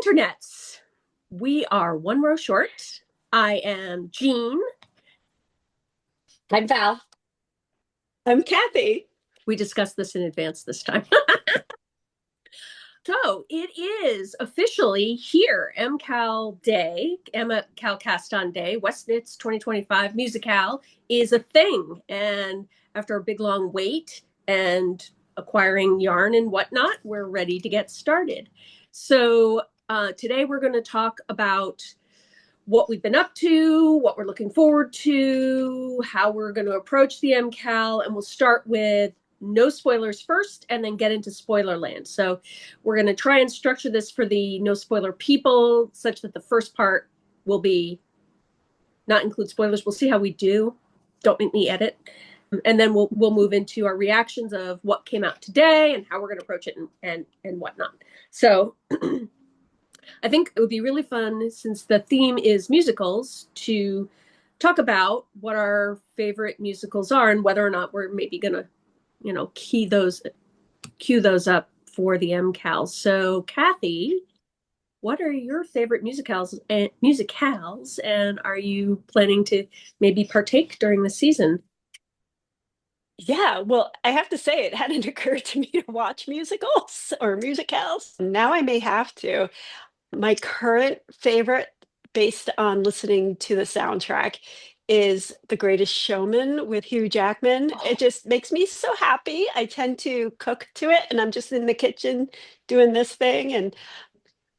Internets. We are one row short. I am Jean. I'm Val. I'm Kathy. We discussed this in advance this time. So it is officially here, MCAL Day, MCAL Cast On Day, Westknits 2025 MusiKAL is a thing. And after a big long wait and acquiring yarn and whatnot, we're ready to get started. So today we're going to talk about what we've been up to, what we're looking forward to, how we're going to approach the MCAL, and we'll start with no spoilers first and then get into spoiler land. So we're going to try and structure this for the no spoiler people such that the first part will be not include spoilers. We'll see how we do. Don't make me edit. And then we'll move into our reactions of what came out today and how we're going to approach it and whatnot. So I think it would be really fun, since the theme is musicals, to talk about what our favorite musicals are and whether or not we're maybe going to, cue those up for the MCAL. So, Kathy, what are your favorite musicals, and are you planning to maybe partake during the season? Yeah, well, I have to say it hadn't occurred to me to watch musicals or musicals. Now I may have to. My current favorite, based on listening to the soundtrack, is The Greatest Showman with Hugh Jackman. It just makes me so happy. I tend to cook to it, and I'm just in the kitchen doing this thing. And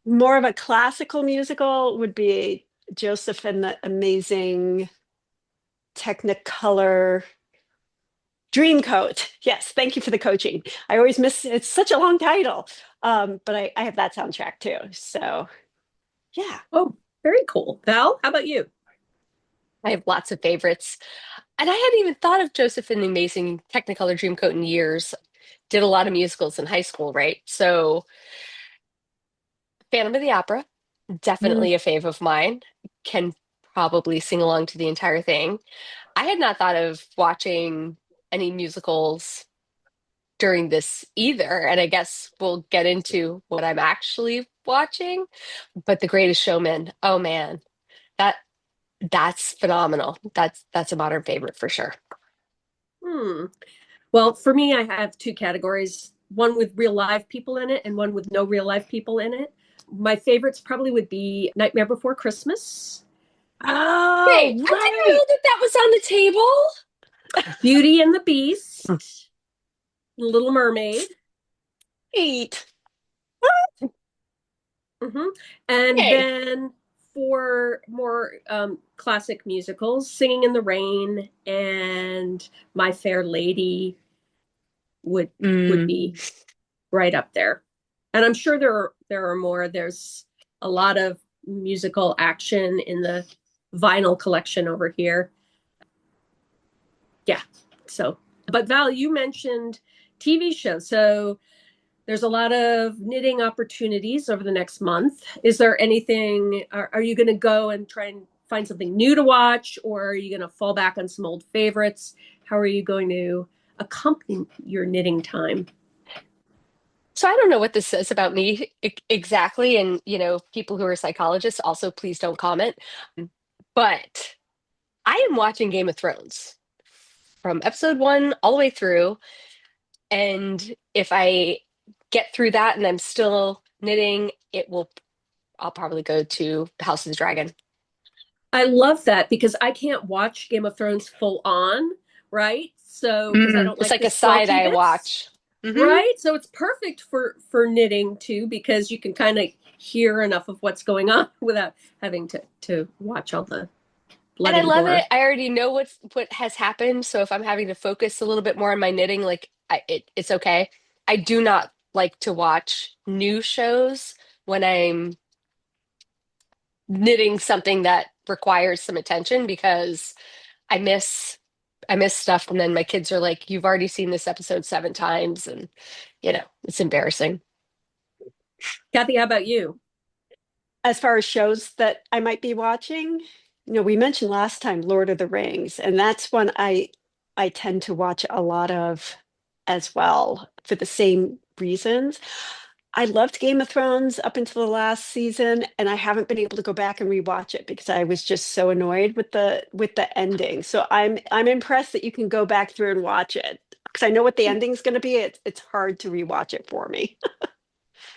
more of a classical musical would be Joseph and the Amazing Technicolor Dreamcoat. Yes, thank you for the coaching. I always miss it's such a long title. But I have that soundtrack too. So yeah. Oh, very cool. Val, how about you? I have lots of favorites. And I hadn't even thought of Joseph and the Amazing Technicolor Dreamcoat in years. Did a lot of musicals in high school, right? So Phantom of the Opera, Mm. definitely a fave of mine. Can probably sing along to the entire thing. I had not thought of watching any musicals during this either. And I guess we'll get into what I'm actually watching. But The Greatest Showman, oh man, that that's phenomenal. That's a modern favorite for sure. Hmm. Well, for me, I have two categories, one with real live people in it and one with no real life people in it. My favorites probably would be Nightmare Before Christmas, Oh, Wait, I didn't right. know that that was on the table. Beauty and the Beast, Little Mermaid, Eight. hmm and Okay. then for more classic musicals, Singing in the Rain and My Fair Lady would Mm. be right up there. And I'm sure there are more. There's a lot of musical action in the vinyl collection over here. Yeah. So, but Val, you mentioned TV shows. So there's a lot of knitting opportunities over the next month. Is there anything, are you going to go and try and find something new to watch, or are you going to fall back on some old favorites? How are you going to accompany your knitting time? So I don't know what this says about me exactly, and people who are psychologists also please don't comment. But I am watching Game of Thrones from episode one all the way through, and if I get through that and I'm still knitting, I'll probably go to House of the Dragon. I love that because I can't watch Game of Thrones full on, right? So because I don't It's like like the a side squelchy eye bits, watch. Hmm. right? So it's perfect for knitting too because you can kind of hear enough of what's going on without having to watch all the blood And I and love it. gore. I already know what has happened. So if I'm having to focus a little bit more on my knitting, it's okay. I do not like to watch new shows when I'm knitting something that requires some attention because I miss I miss stuff, and then my kids are like, "You've already seen this episode 7 times," and it's embarrassing. Kathy, how about you? As far as shows that I might be watching, we mentioned last time Lord of the Rings, and that's one I tend to watch a lot of as well for the same reasons. I loved Game of Thrones up until the last season, and I haven't been able to go back and rewatch it because I was just so annoyed with the ending. So I'm impressed that you can go back through and watch it because I know what the ending's going to be. It's hard to rewatch it for me.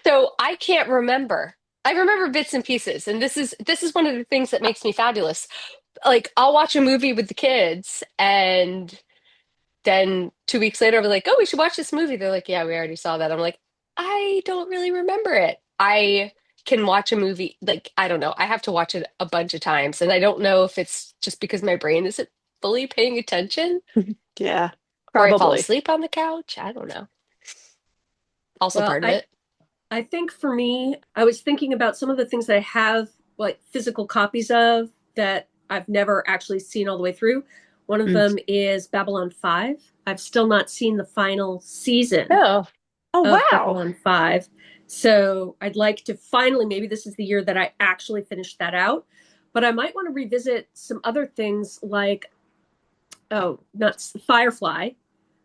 So I can't remember. I remember bits and pieces, and this is one of the things that makes me fabulous. Like I'll watch a movie with the kids, and then 2 weeks later, I'll be like, "Oh, we should watch this movie." They're like, "Yeah, we already saw that." I'm like, "I don't really remember it." I can watch a movie like I don't know. I have to watch it a bunch of times, and I don't know if it's just because my brain isn't fully paying attention, Yeah, or I fall probably. asleep on the couch. I don't know. Also Well, part of it. I think for me, I was thinking about some of the things that I have like physical copies of that I've never actually seen all the way through. One of Mm. them is Babylon 5. I've still not seen the final season Oh, Oh, of wow. Babylon 5. So I'd like to finally, maybe this is the year that I actually finish that out. But I might want to revisit some other things like, oh, not Firefly,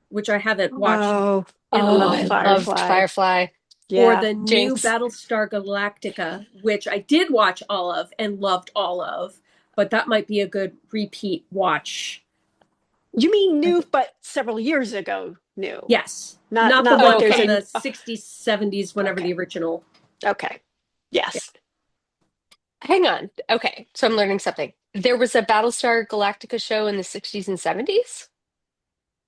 which I haven't watched Oh, in a oh, love I long time, loved Firefly. Firefly. or Yeah. the new Jinx. Battlestar Galactica, which I did watch all of and loved all of, but that might be a good repeat watch. You mean I new, think. but several years ago new. Yes, Not not the not Oh, like one there's from okay. the a 60s, 70s, whenever okay. the original. Okay. Yeah. Yes. Hang on. Okay, so I'm learning something. There was a Battlestar Galactica show in the 60s and 70s?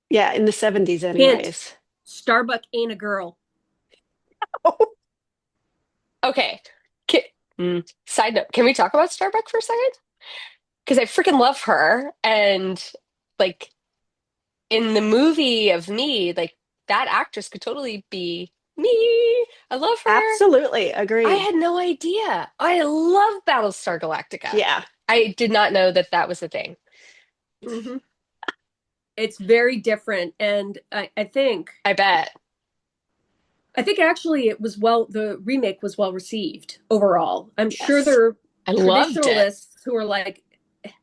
Yeah, in the 70s Hint: anyways. Starbuck ain't a girl. Okay. Ki- Side note, can we talk about Starbuck for a second? Because I freaking love her. And like in the movie of me, like that actress could totally be me. I love her. Absolutely I agreed. had no idea. I love Battlestar Galactica. Yeah. I did not know that that was a thing. Mm-hmm. It's very different, and I bet. I think actually it was well. The remake was well received overall. I'm sure Yes. there are I loved it. traditionalists who are like,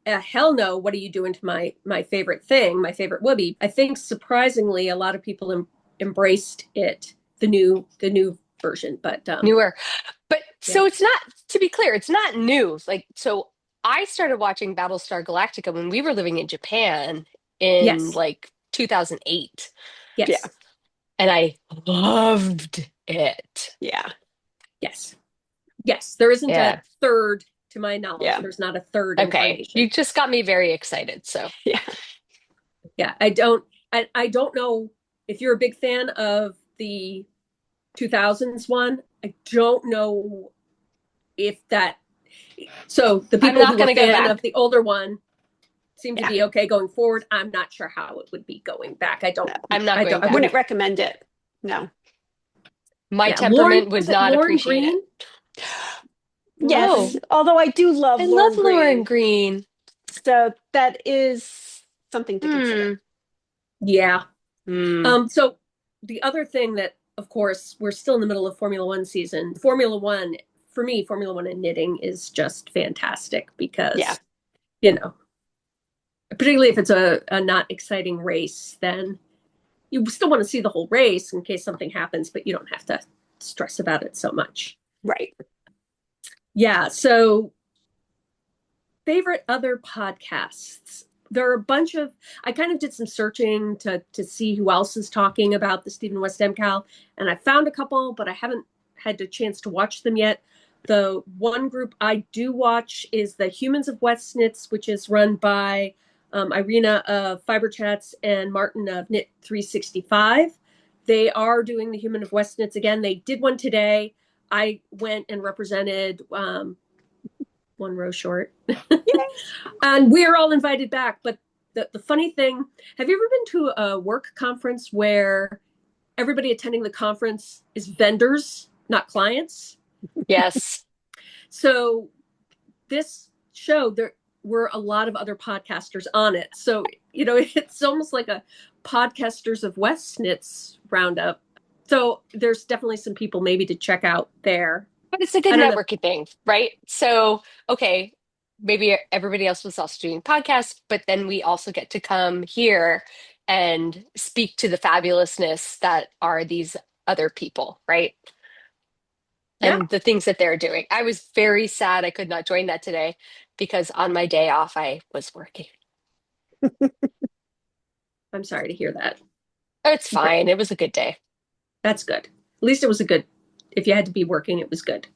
hell no, what are you doing to my favorite thing, my favorite Whoopi? I think surprisingly, a lot of people embraced it, the new version. But Newer. But yeah, so it's not, to be clear, it's not new. Like, so I started watching Battlestar Galactica when we were living in Japan in yes, like 2008, Yeah. yes, and I loved it. Yeah. yes, yes. There isn't a Yeah. third, to my knowledge. Yeah. There's not a third Okay. incarnation. You just got me very excited. So Yeah. Yeah, I don't know if you're a big fan of the 2000s one. I don't know if that, so the I'm people not who were going to go fan of back. the older one seem to Yeah. be okay going forward. I'm not sure how it would be going back. I don't No. I'm not I going don't I Wouldn't wouldn't. back. recommend it. No. My Yeah, Lauren, temperament would was it not Lauren appreciate it. Green? Lauren Yes. Oh, Green? Although I do love I love Lauren Lauren Green. Green. So that is something to consider. Hmm. Yeah. Hmm. So the other thing that, of course, we're still in the middle of Formula One season. Formula One, for me, Formula One and knitting is just fantastic Yeah. because, you know, particularly if it's a not exciting race, then you still want to see the whole race in case something happens, but you don't have to stress about it so much. Right. Yeah. So, favorite other podcasts. There are a bunch of, I kind of did some searching to see who else is talking about the Stephen West MCAL, and I found a couple, but I haven't had a chance to watch them yet. The one group I do watch is the Humans of Westknits, which is run by Irina of FiberChats and Martin of Knit 365. They are doing the Human of Westknits again. They did one today. I went and represented one row short. Yay. And we're all invited back. But the funny thing, have you ever been to a work conference where everybody attending the conference is vendors, not clients? Yes. So this show, there were a lot of other podcasters on it. So, it's almost like a podcasters of Westknits roundup. So there's definitely some people maybe to check out there. But it's a good I don't know. networking thing, right? So, okay, maybe everybody else was also doing podcasts, but then we also get to come here and speak to the fabulousness that are these other people, right? Yeah, and the things that they're doing. I was very sad I could not join that today because on my day off, I was working. I'm sorry to hear that. It's Okay, fine. It was a good day. that's good. At least it was a good. If you had to be working, it was good.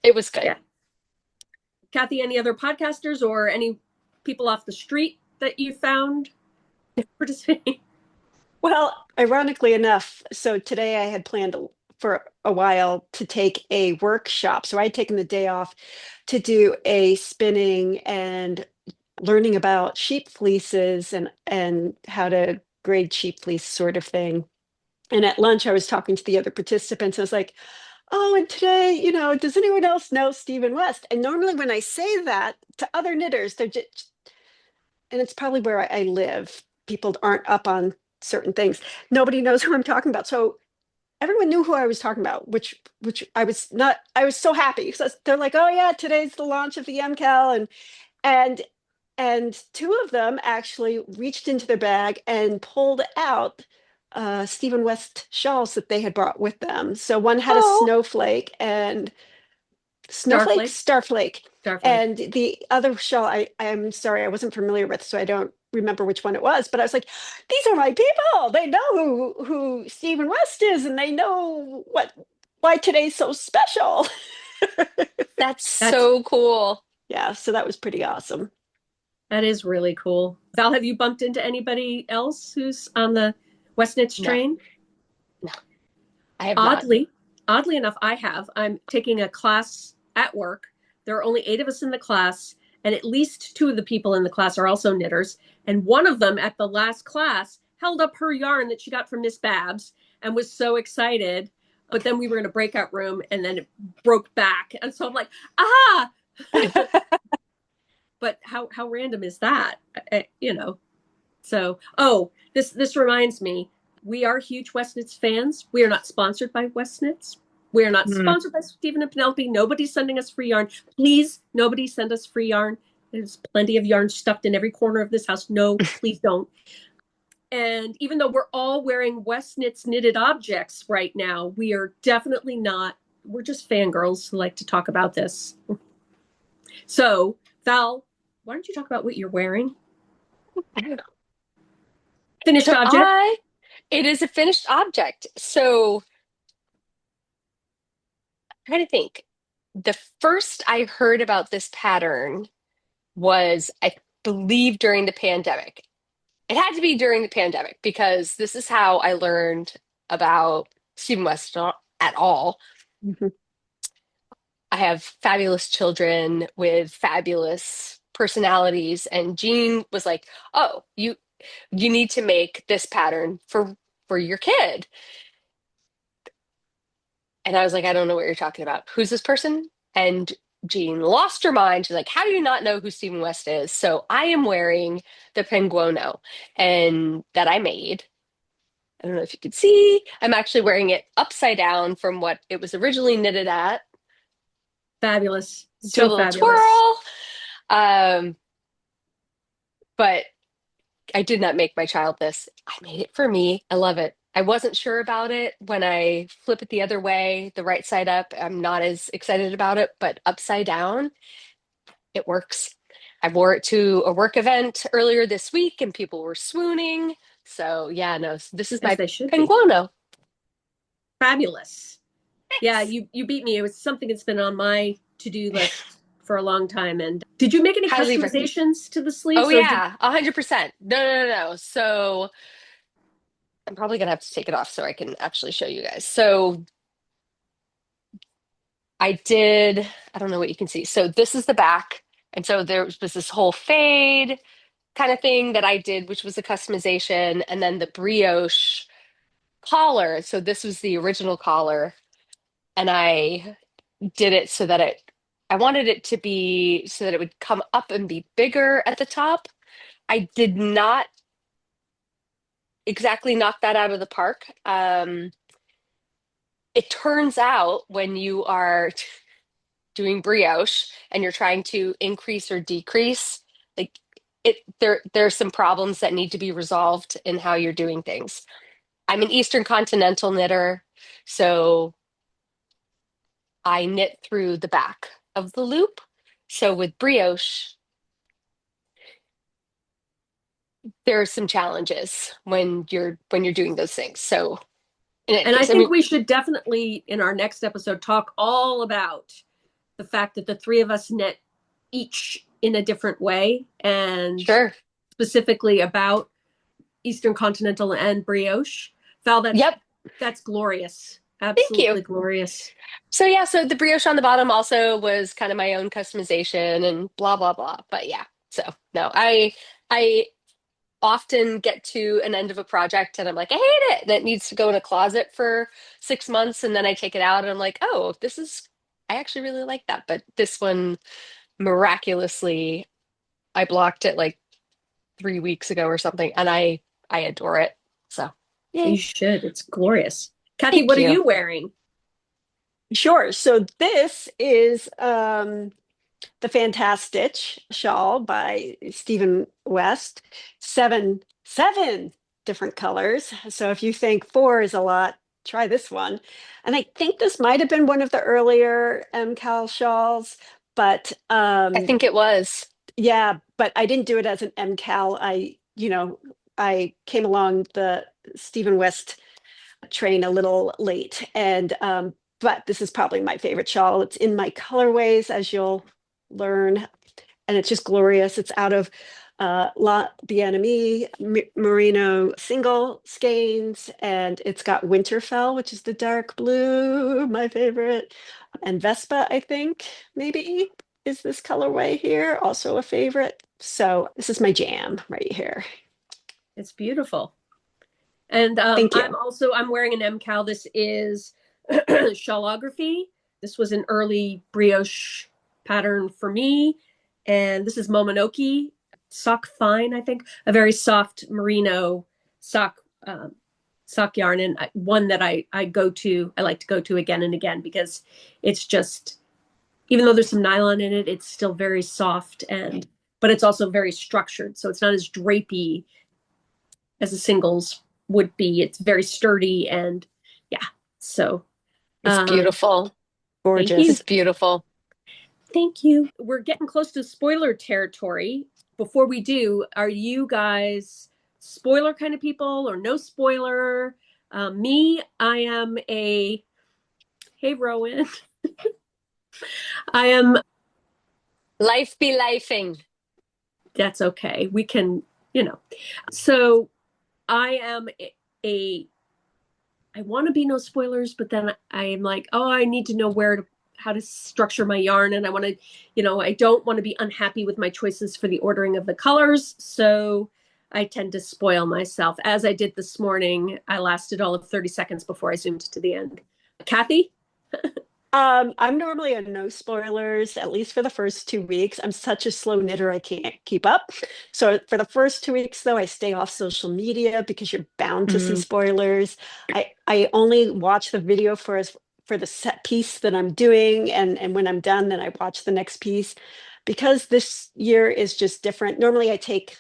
It was good. Yeah. Kathy, any other podcasters or any people off the street that you found participating? Well, ironically enough, so today I had planned for a while to take a workshop. So I had taken the day off to do a spinning and learning about sheep fleeces and how to grade sheep fleece sort of thing. And at lunch, I was talking to the other participants. I was like, "Oh, and today, does anyone else know Stephen West?" And normally, when I say that to other knitters, they're just, and it's probably where I live. People aren't up on certain things. Nobody knows who I'm talking about. So everyone knew who I was talking about, which I was not. I was so happy because they're like, "Oh yeah, today's the launch of the MCAL," and and two of them actually reached into their bag and pulled out Stephen West shawls that they had brought with them. So one had a Oh, snowflake and Starflake? starflake, Starflake. and the other shawl I'm sorry I wasn't familiar with, so I don't remember which one it was. But I was like, these are my people. They know who Stephen West is, and they know why today's so special. that's That's so cool. Yeah, so that was pretty awesome. that is really cool. Val, have you bumped into anybody else who's on the Westnitz No, train? no, I have not. Oddly, oddly enough, I have. I'm taking a class at work. There are only 8 of us in the class, and at least 2 of the people in the class are also knitters. And one of them at the last class held up her yarn that she got from Miss Babs and was so excited. But then we were in a breakout room and then it broke back. And so I'm like, ah, but how random is that? You know. So, oh, this reminds me, we are huge Westnitz fans. We are not sponsored by Westnitz. We are not Hmm. sponsored by Stephen and Penelope. Nobody's sending us free yarn. Please, nobody send us free yarn. There's plenty of yarn stuffed in every corner of this house. No, please don't. And even though we're all wearing Westnitz knitted objects right now, we are definitely not. We're just fangirls who like to talk about this. So, Val, why don't you talk about what you're wearing? Finished So object? it is a finished object. So I'm trying to think. The first I heard about this pattern was, I believe, during the pandemic. It had to be during the pandemic because this is how I learned about Stephen West at all. Mhm. I have fabulous children with fabulous personalities, and Jean was like, "Oh, you need to make this pattern for your kid." And I was like, "I don't know what you're talking about. Who's this person?" And Jean lost her mind. She's like, "How do you not know who Stephen West is?" So I am wearing the Penguono and that I made. I don't know if you can see. I'm actually wearing it upside down from what it was originally knitted at. Fabulous. Do a So little fabulous. twirl. Um, but I did not make my child this. I made it for me. I love it. I wasn't sure about it when I flip it the other way, the right side up. I'm not as excited about it, but upside down, it works. I wore it to a work event earlier this week and people were swooning. So, yeah, no, this is As my they should be. Penguono. Fabulous. Yeah, Thanks. you beat me. It was something that's been on my to-do list for a long time. And did you make any Highly recommend. customizations to the Oh, sleeves or did yeah, 100%. No, no, no, no. So, I'm probably gonna have to take it off so I can actually show you guys. So, I did, I don't know what you can see. So this is the back. And so there was this whole fade kind of thing that I did, which was a customization. And then the brioche collar. So this was the original collar. And I did it so that I wanted it to be so that it would come up and be bigger at the top. I did not exactly knock that out of the park. It turns out when you are doing brioche and you're trying to increase or decrease, like there's some problems that need to be resolved in how you're doing things. I'm an Eastern Continental knitter, so I knit through the back of the loop. So with brioche, there are some challenges when you're doing those things. So in any And I case, I think mean, we should definitely, in our next episode, talk all about the fact that the three of us knit each in a different way, and sure. specifically about Eastern Continental and brioche. Val, Yep. that's glorious. Thank you. Absolutely glorious. So yeah, so the brioche on the bottom also was kind of my own customization and blah blah blah. But yeah, so no, I often get to an end of a project and I'm like, I hate it. And it needs to go in a closet for 6 months, and then I take it out and I'm like, oh, this is I actually really like that. But this one miraculously, I blocked it like 3 weeks ago or something, and I adore it. So You yay. should. It's glorious. Kathy, Thank what are you. you wearing? Sure. So this is the Fantastitch shawl by Stephen West. Seven different colors. So if you think four is a lot, try this one. And I think this might have been one of the earlier MCAL shawls, but I think it was. yeah, but I didn't do it as an MCAL. I came along the Stephen West train a little late, and but this is probably my favorite shawl. It's in my colorways, as you'll learn, and it's just glorious. It's out of La Bien-Aimée merino single skeins, and it's got Winterfell, which is the dark blue, my favorite, and Vespa, I think maybe is this colorway here, also a favorite. So this is my jam right here. It's beautiful. And Thank you. I'm wearing an MCAL. This is Shawlography. This was an early brioche pattern for me. And this is Momonoki sock fine, I think, a very soft merino sock sock yarn, and one that I like to go to again and again, because it's just, even though there's some nylon in it, it's still very soft, and but it's also very structured, so it's not as drapey as a singles would be. It's very sturdy, and yeah. So It's beautiful. thank you. Gorgeous. It's beautiful. Thank you. We're getting close to spoiler territory. Before we do, are you guys spoiler kind of people or no spoiler? Me, I am a, hey, Rowan. I am, Life be lifing. that's okay. We can, you know. So I am a I want to be no spoilers, but then I am like, oh, I need to know how to structure my yarn. And I want to, I don't want to be unhappy with my choices for the ordering of the colors. So I tend to spoil myself. As I did this morning, I lasted all of 30 seconds before I zoomed to the end. Kathy? I'm normally a no spoilers, at least for the first 2 weeks. I'm such a slow knitter, I can't keep up. So for the first 2 weeks, though, I stay off social media because you're bound to see Mm. spoilers. I only watch the video for the set piece that I'm doing, and when I'm done, then I watch the next piece. Because this year is just different. Normally I take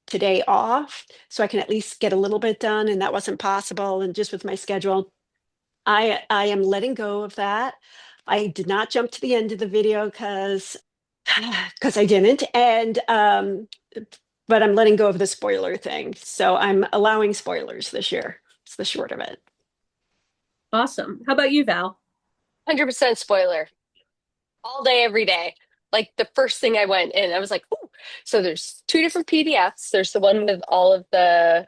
today off so I can at least get a little bit done, and that wasn't possible. And just with my schedule, I am letting go of that. I did not jump to the end of the video because I didn't, and but I'm letting go of the spoiler thing. So I'm allowing spoilers this year. It's the short of it. Awesome. How about you, Val? 100% spoiler. All day, every day. Like the first thing I went in, I was like, "Ooh!" So there's two different PDFs. There's the one with all of the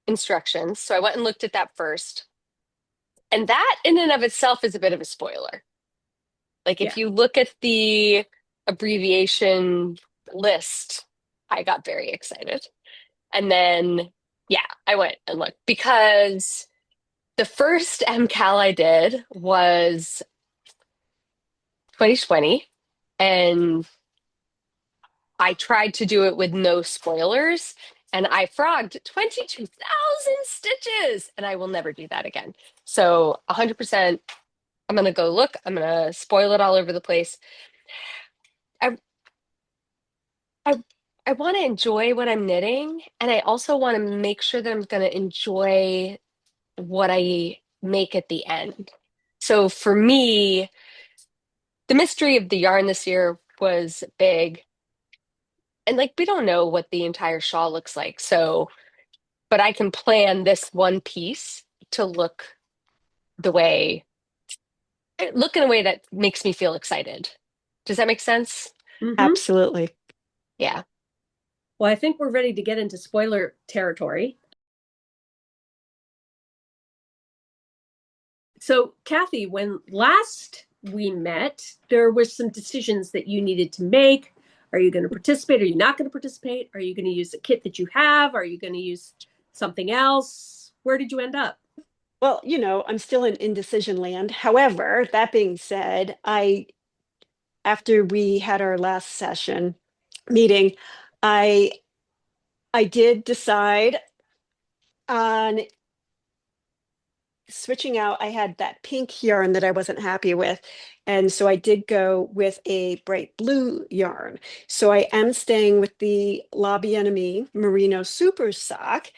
instructions. So I went and looked at that first. And that in and of itself is a bit of a spoiler. Like Yeah. if you look at the abbreviation list, I got very excited. And then, yeah, I went and looked because the first MCAL I did was 2020. And I tried to do it with no spoilers, and I frogged 22,000 stitches, and I will never do that again. So 100%, I'm going to go look. I'm going to spoil it all over the place. I I I want to enjoy what I'm knitting, and I also want to make sure that I'm going to enjoy what I make at the end. So for me, the mystery of the yarn this year was big. And like we don't know what the entire shawl looks like. So, but I can plan this one piece to the way look in a way that makes me feel excited. Does that make sense? Hmm. Absolutely. Yeah. Well, I think we're ready to get into spoiler territory. So, Kathy, when last we met, there were some decisions that you needed to make. Are you going to participate? Are you not going to participate? Are you going to use the kit that you have? Are you going to use something else? Where did you end up? Well, I'm still in indecision land. However, that being said, after we had our last session meeting, I I did decide on switching out. I had that pink yarn that I wasn't happy with. And so I did go with a bright blue yarn. So I am staying with the La Bien-Aimée Merino Super Sock.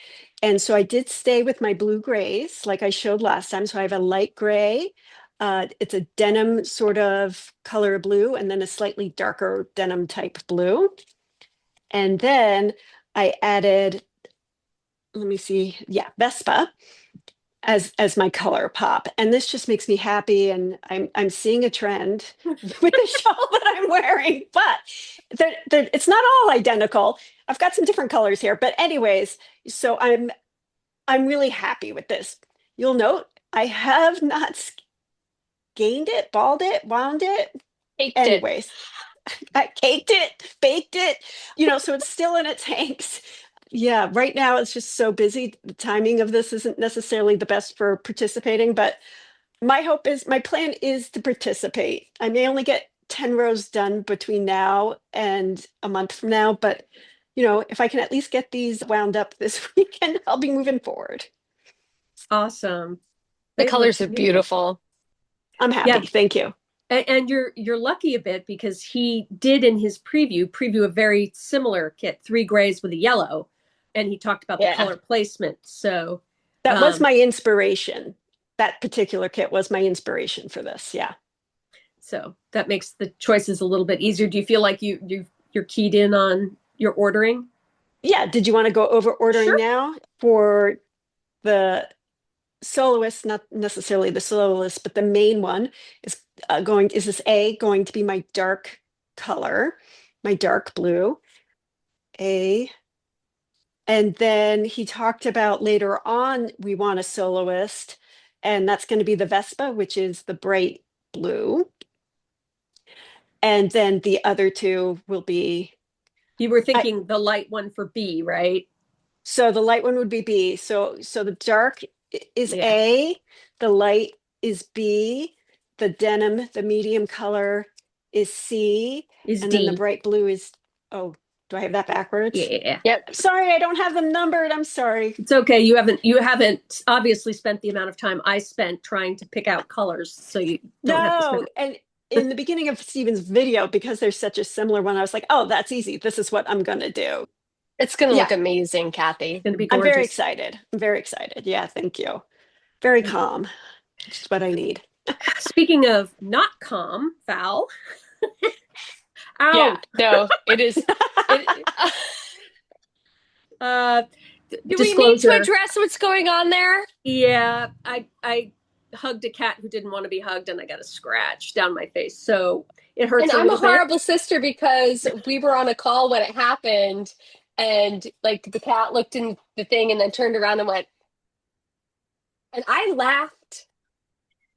And so I did stay with my blue grays like I showed last time. So I have a light gray. It's a denim sort of color blue, and then a slightly darker denim type blue. And then I added, let me see, yeah, Vespa as my color pop, and this just makes me happy, and I'm seeing a trend with the shawl that I'm wearing, but it's not all identical. I've got some different colors here, but anyways, so I'm really happy with this. You'll note I have not gained it, balled it, wound it. Baked it. Anyways, I caked it, baked it, so it's still in its hanks. Yeah, right now it's just so busy. The timing of this isn't necessarily the best for participating, but my plan is to participate. I may only get 10 rows done between now and a month from now, but if I can at least get these wound up this weekend, I'll be moving forward. Awesome. The They look colors are beautiful. beautiful. I'm Yeah. happy. Thank you. And you're lucky a bit because he did in his preview a very similar kit, three grays with a yellow, and he talked about the Yeah. color placement. So That was um, my inspiration. That particular kit was my inspiration for this. Yeah. so that makes the choices a little bit easier. Do you feel like you're keyed in on your ordering? Yeah. Did you want to go over ordering Sure. now for the soloist, not necessarily the soloist, but the main one is is this A going to be my dark color, my dark blue, A. And then he talked about later on, we want a soloist, and that's going to be the Vespa, which is the bright blue. And then the other two will be, You were I, thinking the light one for B, right? so the light one would be B. So the dark is Yeah. A, the light is B, the denim, the medium color is C, Is and then the D. bright blue is, oh, do I have that backwards? Yeah. Yep. I'm sorry, I don't have them numbered. I'm sorry. It's okay. You haven't obviously spent the amount of time I spent trying to pick out colors, so you don't have to spend No, it. and in the beginning of Steven's video, because there's such a similar one, I was like, oh, that's easy. This is what I'm gonna do. It's going to Yeah, look amazing, Kathy. It's going to be I'm very gorgeous. excited. I'm very excited. Yeah, thank you. Very calm. Just what I need. Speaking of not calm, Val, Yeah. out. No, it is. It. Uh, Do we need to disclosure. address what's going on there? Yeah, I hugged a cat who didn't want to be hugged, and I got a scratch down my face, so it And hurts a I'm a little bit. horrible sister because we were on a call when it happened, and like the cat looked in the thing and then turned around and went, and I laughed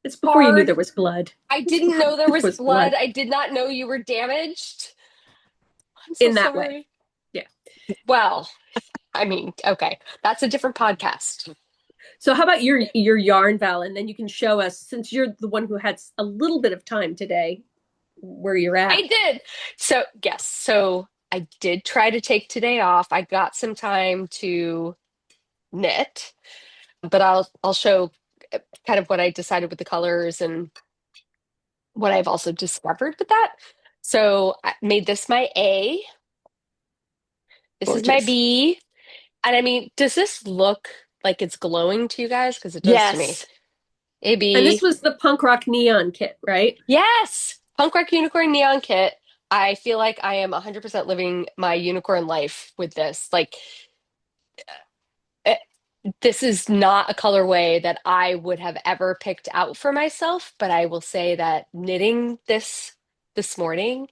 It's before you knew hard. there was blood. I It's didn't before know there there was was blood. blood I did not know you were damaged. I'm so in that way. sorry. Yeah. Well, I mean, okay, that's a different podcast. So how about your yarn, Val, and then you can show us, since you're the one who had a little bit of time today, where you're I at. did. So, yes. So I did try to take today off. I got some time to knit, but I'll show kind of what I decided with the colors and what I've also discovered with that. So I made this my A. This is my Gorgeous. B. And I mean, does this look like it's glowing to you guys? Because it does to me. Yes. A And this B. was the punk rock neon kit, right? Yes. Punk Rock Unicorn Neon Kit. I feel like I am 100% living my unicorn life with this. Like, eh, this is not a colorway that I would have ever picked out for myself, but I will say that knitting this morning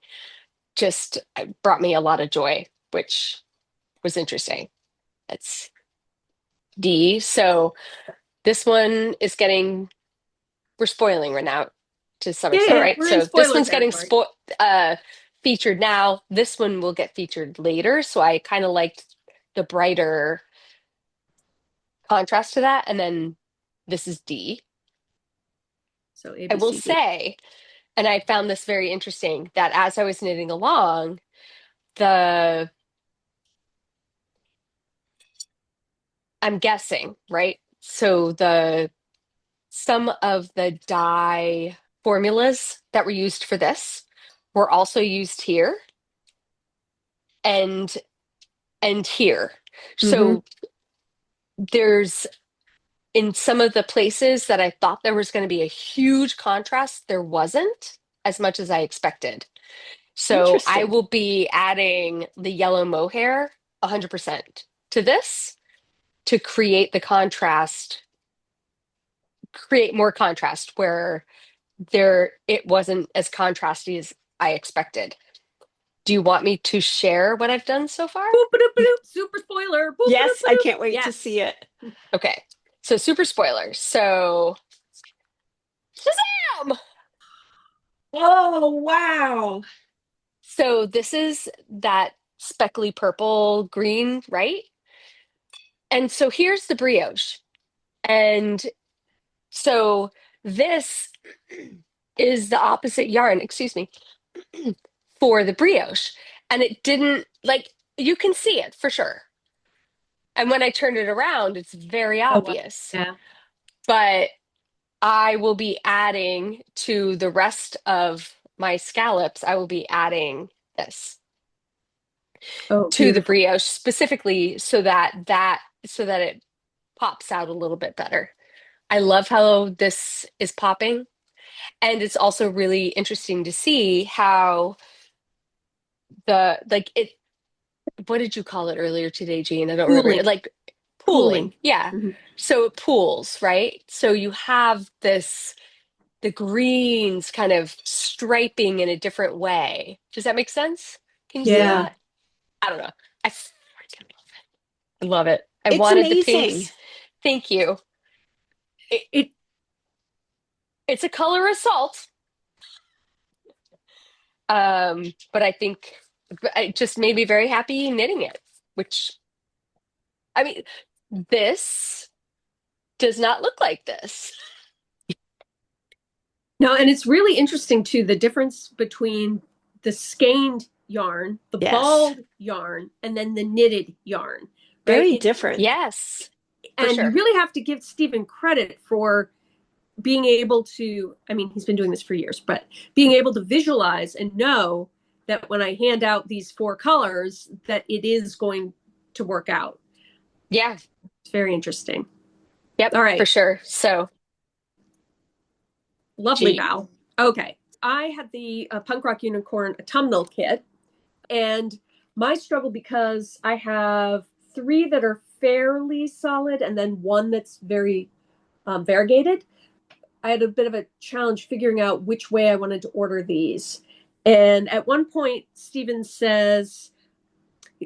just brought me a lot of joy, which was interesting. That's D. So this one is getting, we're spoiling right now to some Yeah, extent, yeah, right? we're in So this spoiler one's getting territory. featured now. This one will get featured later. So I kind of liked the brighter contrast to that. And then this is D. So A, I B, will C, D. say, and I found this very interesting, that as I was knitting along, the I'm guessing, right? So the some of the dye formulas that were used for this were also used here and here. Mm-hmm. So there's in some of the places that I thought there was going to be a huge contrast, there wasn't as much as I expected. So I Interesting. will be adding the yellow mohair 100% to this to create the contrast, create more contrast where it wasn't as contrasty as I expected. Do you want me to share what I've done so far? Boop, ba-doop, ba-doop, super spoiler. Boop, ba-doop, Yes, I ba-doop. can't wait to see Yes. it. Okay. So super spoilers. So Shazam! Oh, wow. So this is that speckly purple green, right? And so here's the brioche. And so this is the opposite yarn, excuse me, for the brioche. And it didn't like you can see it for sure. And when I turned it around, it's very Oh, wow. obvious. Yeah. But I will be adding to the rest of my scallops, I will be adding this Oh, to the beautiful. brioche specifically so that it pops out a little bit better. I love how this is popping, and it's also really interesting to see how the like it what did you call it earlier today, Jean? I don't remember. Pooling. Like pooling. Pooling. Yeah. Mm-hmm. So it pools, right? So you have the greens kind of striping in a different way. Does that make sense? Can you see Yeah. that? I don't know. I freaking love it. I It's wanted the amazing. pinks. Thank you. It, It it's a color assault, but I think it just made me very happy knitting it. Which I mean, this does not look like this. No, and it's really interesting too, the difference between the skeined yarn, the Yes. balled yarn, and then the knitted yarn, right? Very different. Yes, for And you sure. really have to give Stephen credit for being able to, I mean, he's been doing this for years, but being able to visualize and know that when I hand out these four colors, that it is going to work out. Yeah. It's very interesting. Yep, All for right. sure. So, Lovely, G. Val. Okay. I had the Punk Rock Unicorn Autumnal kit, and my struggle because I have three that are fairly solid and then one that's very variegated. I had a bit of a challenge figuring out which way I wanted to order these. And at one point, Steven says,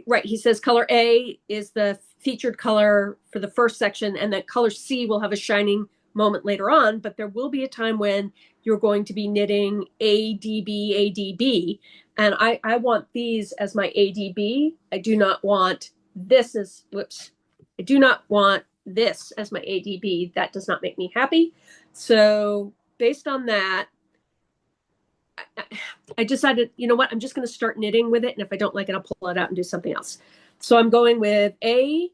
right, he says color A is the featured color for the first section, and that color C will have a shining moment later on, but there will be a time when you're going to be knitting ADB, ADB. And I want these as my ADB. I do not want this as, whoops, I do not want this as my ADB. That does not make me happy. So based on that, I decided, you know what, I'm just going to start knitting with it. And if I don't like it, I'll pull it out and do something else. So I'm going with A,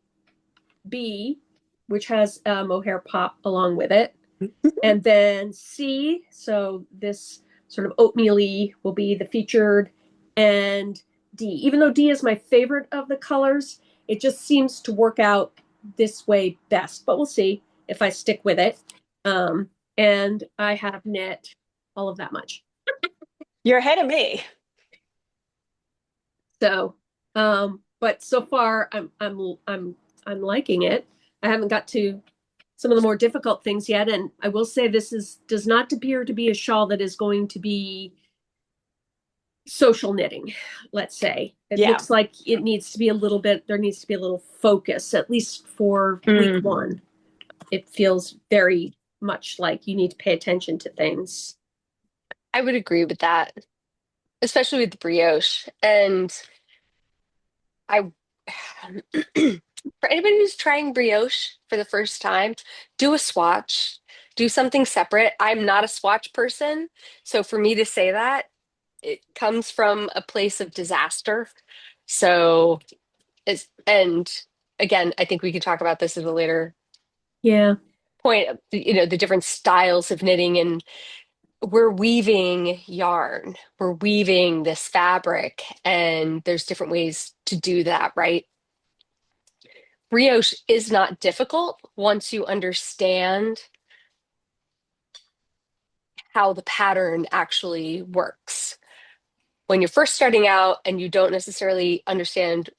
B, which has a mohair pop along with it. And then C, so this sort of oatmeal-y will be the featured, and D. Even though D is my favorite of the colors, it just seems to work out this way best. But we'll see if I stick with it. And I have knit all of that much. You're ahead of me. So, but so far I'm liking it. I haven't got to some of the more difficult things yet, and I will say this is does not appear to be a shawl that is going to be social knitting, let's say. It Yeah. looks like it needs to be a little bit, there needs to be a little focus, at least for week Mm, one. It feels very much like you need to pay attention to things. I would agree with that, especially with the brioche. And I, for anybody who's trying brioche for the first time, do a swatch, do something separate. I'm not a swatch person, so for me to say that, it comes from a place of disaster. So and again, I think we could talk about this at a later Yeah. point, the different styles of knitting, and we're weaving yarn, we're weaving this fabric, and there's different ways to do that, right? Brioche is not difficult once you understand how the pattern actually works. When you're first starting out and you don't necessarily understand,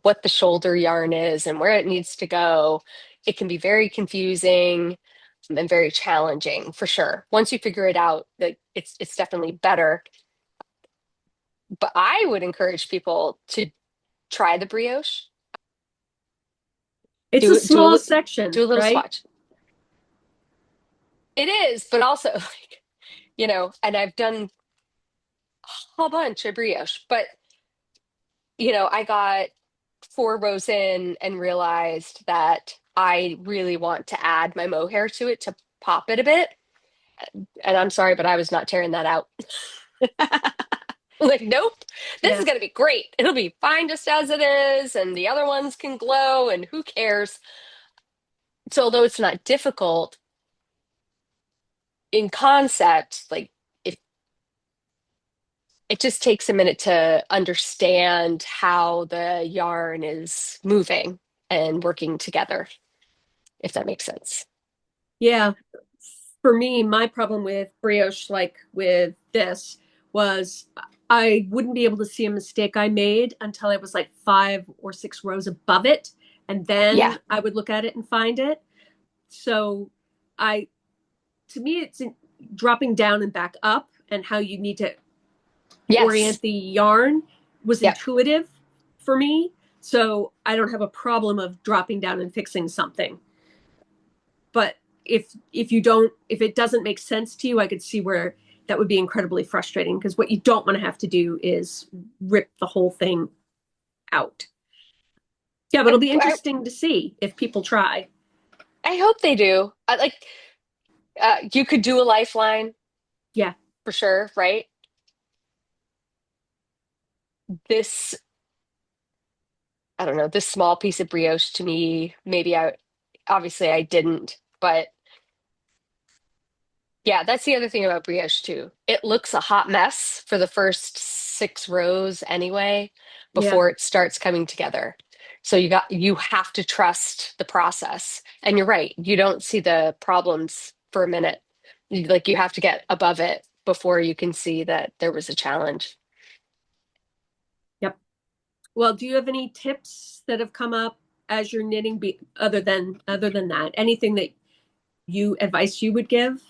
what the shoulder yarn is and where it needs to go, it can be very confusing and very challenging for sure. Once you figure it out, like it's definitely better. But I would encourage people to try the brioche. It's a Do do a small li- section, do a little right? swatch. It is, but also like, and I've done a whole bunch of brioche, but I got 4 rows in and realized that I really want to add my mohair to it to pop it a bit. And I'm sorry, but I was not tearing that out. Like, nope, this is Yeah. going to be great. It'll be fine just as it is, and the other ones can glow, and who cares? So, although it's not difficult in concept, like it just takes a minute to understand how the yarn is moving and working together, if that makes sense. Yeah. For me, my problem with brioche, like with this, was I wouldn't be able to see a mistake I made until I was like 5 or 6 rows above it. And Yeah. then I would look at it and find it. So I, to me, it's dropping down and back up and how you need to Yes. orient the yarn was Yep. intuitive for me. So I don't have a problem of dropping down and fixing something. But if it doesn't make sense to you, I could see where that would be incredibly frustrating, because what you don't want to have to do is rip the whole thing out. Yeah, but I, it'll be I, interesting to see if people try. I hope they do. I like you could do a lifeline Yeah. for sure, right? This, I don't know, this small piece of brioche to me, maybe obviously I didn't, but yeah, that's the other thing about brioche too. It looks a hot mess for the first 6 rows anyway, Yeah. before it starts coming together. So you have to trust the process. And you're right, you don't see the problems for a minute. Like you have to get above it before you can see that there was a challenge. Yep. Well, do you have any tips that have come up as you're knitting, other than that? Anything that you advice you would give?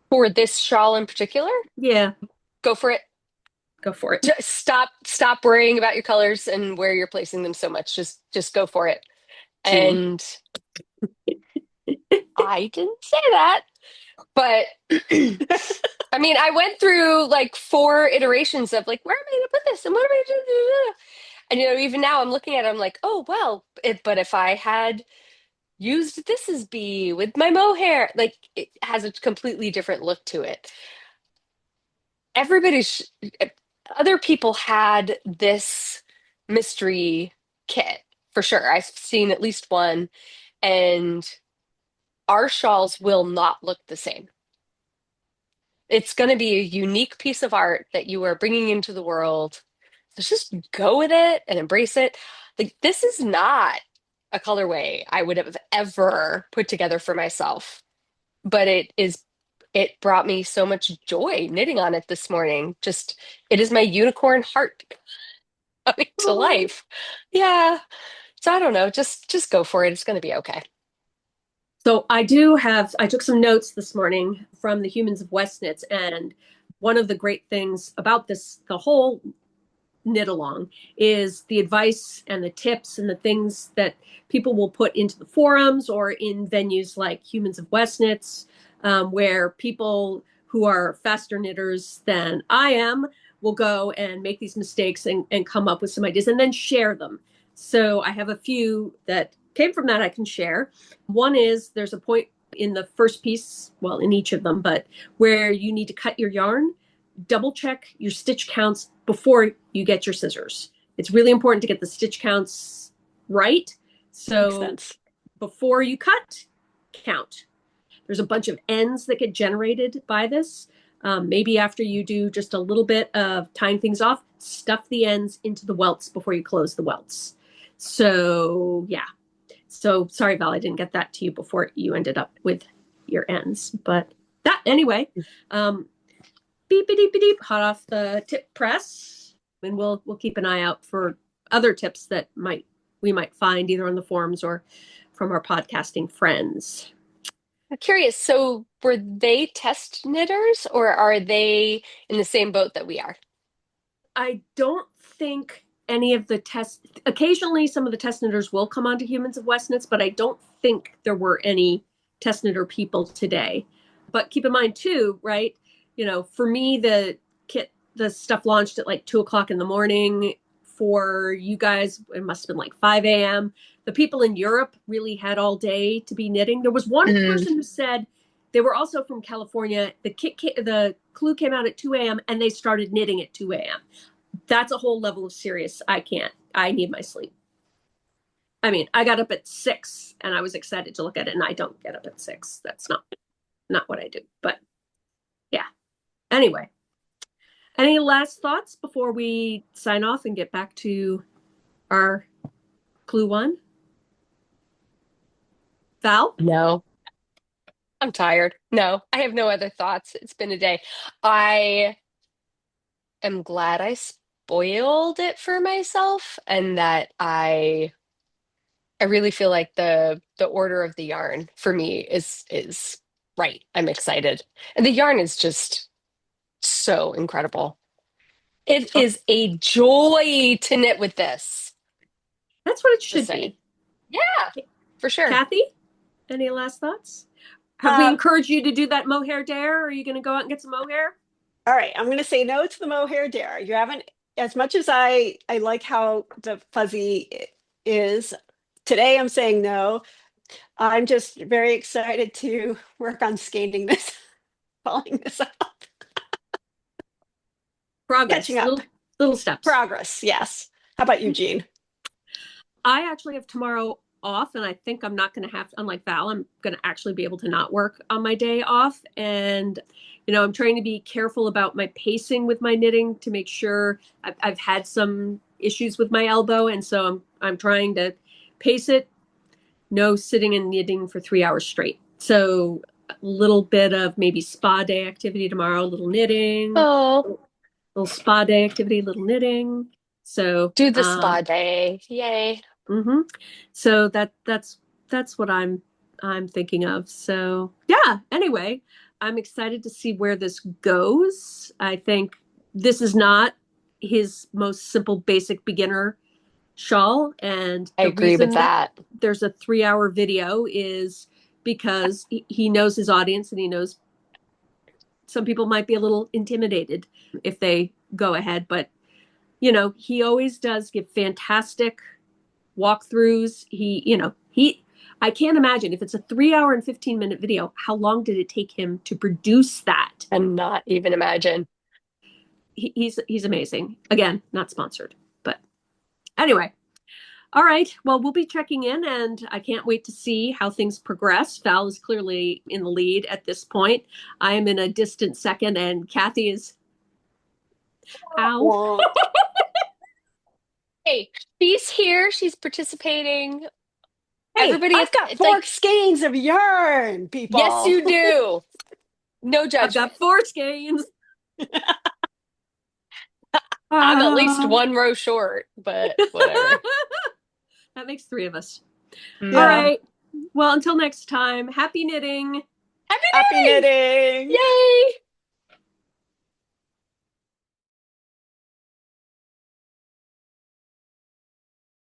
For this shawl in particular, Yeah, go for it. go for it. Just stop worrying about your colors and where you're placing them so much. Just go for it. Gee. And I didn't say that, but I mean, I went through like 4 iterations of like, where am I going to put this? And what am I going to do? And even now I'm looking at it, I'm like, oh, well, but if I had used this as B with my mohair, like it has a completely different look to it. Everybody's, other people had this mystery kit for sure. I've seen at least one, and our shawls will not look the same. It's going to be a unique piece of art that you are bringing into the world. Let's just go with it and embrace it. Like, this is not a colorway I would have ever put together for myself, but it is it brought me so much joy knitting on it this morning. Just, it is my unicorn heart coming to Oh. life. Yeah. So I don't know, just go for it. It's going to be okay. So I took some notes this morning from the Humans of Westknits, and one of the great things about this, the whole knit along, is the advice and the tips and the things that people will put into the forums or in venues like Humans of Westknits, where people who are faster knitters than I am will go and make these mistakes and come up with some ideas and then share them. So I have a few that came from that I can share. One is there's a point in the first piece, well, in each of them, but where you need to cut your yarn, double check your stitch counts before you get your scissors. It's really important to get the stitch counts right. Makes So sense. before you cut, count. There's a bunch of ends that get generated by this. Maybe after you do just a little bit of tying things off, stuff the ends into the welts before you close the welts. So, yeah. So, sorry, Val, I didn't get that to you before you ended up with your ends. But that, anyway, beep, beep, beep, beep, hot off the tip press. And we'll keep an eye out for other tips that we might find either on the forums or from our podcasting friends. I'm curious, so were they test knitters or are they in the same boat that we are? I don't think any of the test. Occasionally, some of the test knitters will come onto Humans of Westknits, but I don't think there were any test knitter people today. But keep in mind too, right? For me, the stuff launched at like 2 o'clock in the morning. For you guys, it must have been like 5 a.m. The people in Europe really had all day to be knitting. There was one Mm. person who said they were also from California. The clue came out at 2 a.m. and they started knitting at 2 a.m. That's a whole level of serious. I can't. I need my sleep. I mean, I got up at 6 and I was excited to look at it, and I don't get up at 6. That's not what I do. But yeah. Anyway, any last thoughts before we sign off and get back to our clue one? Val? No, I'm tired. No, I have no other thoughts. It's been a day. I am glad I spoiled it for myself and that I really feel like the order of the yarn for me is right. I'm excited. And the yarn is just so incredible. It is a joy to knit with this. That's what it Just should saying. be. Yeah, for sure. Kathy, any last thoughts? Have we Um, encouraged you to do that mohair dare? Are you going to go out and get some mohair? all right, I'm going to say no to the mohair dare. You haven't, as much as I like how the fuzzy is. Today, I'm saying no. I'm just very excited to work on skating this, following this up, catching Progress, up, little steps. progress. Yes. How about you, Jean? I actually have tomorrow off, and I think I'm not going to have, unlike Val, I'm going to actually be able to not work on my day off. And, I'm trying to be careful about my pacing with my knitting to make sure I've had some issues with my elbow. And so I'm trying to pace it, no sitting and knitting for 3 hours straight. So a little bit of maybe spa day activity tomorrow, a little knitting, Oh, little spa day activity, little knitting. So, do the spa day. Yay. mm-hmm. So that's what I'm thinking of. So yeah. Anyway, I'm excited to see where this goes. I think this is not his most simple, basic beginner shawl, and I the agree with reason that. there's a 3-hour video is because he knows his audience, and he knows some people might be a little intimidated if they go ahead, but he always does give fantastic walkthroughs. I can't imagine if it's a 3 hour and 15-minute video, how long did it take him to produce that? And not even imagine. He's amazing. Again, not sponsored, but anyway. All right. Well, we'll be checking in, and I can't wait to see how things progress. Val is clearly in the lead at this point. I am in a distant second, and Kathy is, ow. Well, Hey, she's here. She's participating. hey, Everybody, I've got it's four like, skeins of yarn, yes, people. you do. No I've judgment. got 4 skeins. I'm at least Ah. one row short, but whatever. That makes 3 of us. All Yeah. Mhm. right. Well, until next time, happy knitting. Happy Happy knitting! knitting. Yay!